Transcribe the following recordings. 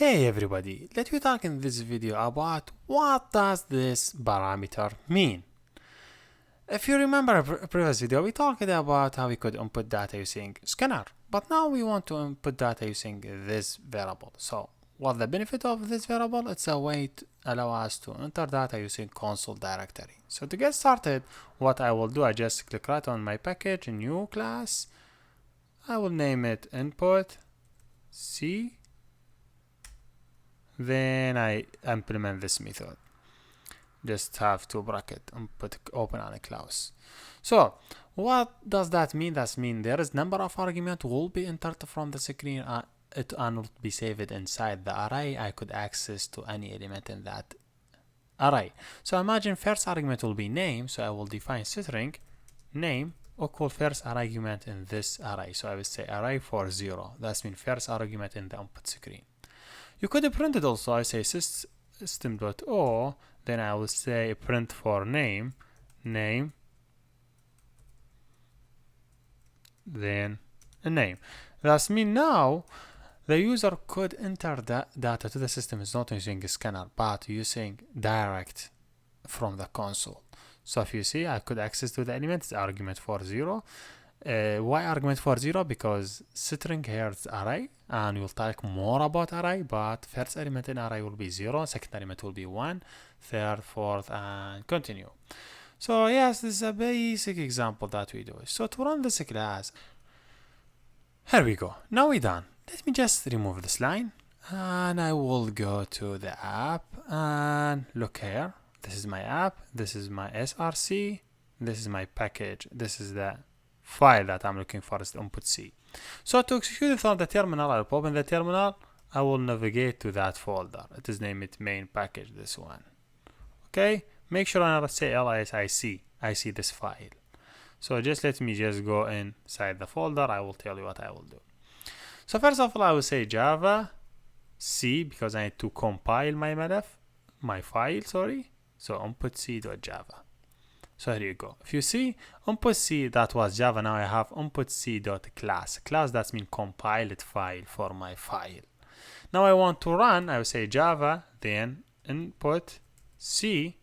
Hey everybody, let me talk in this video about what does this parameter mean. If you remember a previous video, we talked about how we could input data using scanner, but now we want to input data using this variable. So what's the benefit of this variable? It's a way to allow us to enter data using console directory. So to get started, what I will do, I just click right on my package, new class. I will name it input C. Then I implement this method. Just have two bracket and put open and close. So what does that mean? That means there is number of argument will be entered from the screen. It will be saved inside the array. I could access to any element in that array. So imagine first argument will be name. So I will define string name equal first argument in this array. So I will say array for 0. That means first argument in the input screen. You could print it also. I say system.o, then I will say print for name, then a name. That means now the user could enter that data to the system is not using a scanner, but using direct from the console. So if you see, I could access to the elements, argument for 0. Why argument for 0? Because string here is array, and we'll talk more about array, but first element in array will be 0, second element will be 1, third, fourth, and continue. So yes, this is a basic example that we do. So to run this class, here we go. Now we're done. Let me just remove this line, and I will go to the app and look here. This is my app, this is my src, this is my package, this is the file that I'm looking for, is the input C. So to execute it on the terminal, I'll open the terminal, I will navigate to that folder. It is named main package, this one. Okay, make sure I say ls I see this file. So just let me just go inside the folder, I will tell you what I will do. So first of all, I will say Java C, because I need to compile my file, sorry. So input C.java. So here you go. If you see input C, that was Java. Now I have input C.class. Class, that means compiled file for my file. Now I want to run. I will say Java, then input C,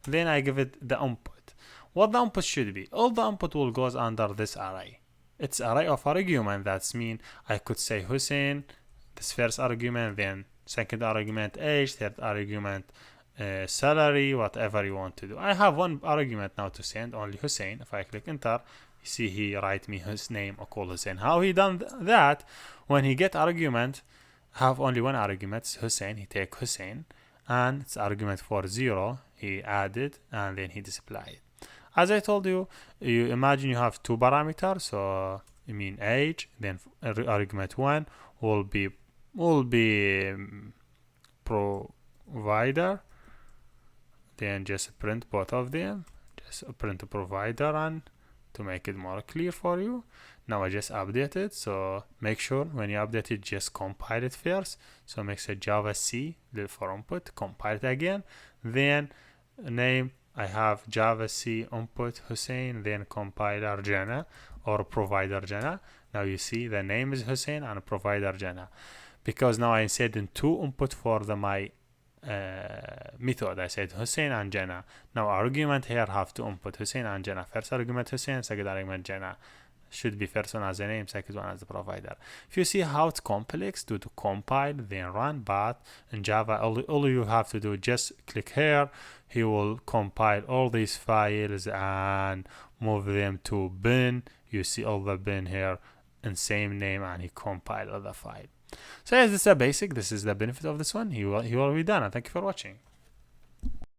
then I give it the input. What the input should be? All the input will goes under this array. It's array of argument. That means I could say Hussein, this first argument, then second argument age, third argument salary, whatever you want to do. I have one argument now to send, only Hussein. If I click enter, you see he write me his name equal Hussein. How he done that? When he get argument, have only one argument, it's Hussein. He take Hussein, and it's argument for 0. He added, and then he display it. As I told you, you imagine you have two parameters. So I mean age, then argument 1 will be provider. Then just print both of them, just print the provider, and to make it more clear for you. Now I just update it, so make sure when you update it, just compile it first. So make sure Java C for input, compile it again, then name, I have Java C input Hussein, then compiler Jana or provider Jana. Now you see the name is Hussein and provider Jana, because now I said in two input for my method. I said Hussein and Jana. Now argument here have to input Hussein and Jana. First argument Hussein, second argument Jana. Should be first one as a name, second one as the provider. If you see how it's complex to compile, then run, but in Java all you have to do, just click here, he will compile all these files and move them to bin. You see all the bin here in same name, and he compile all the file. So yes, this is a basic. This is the benefit of this one. He will be done, and thank you for watching.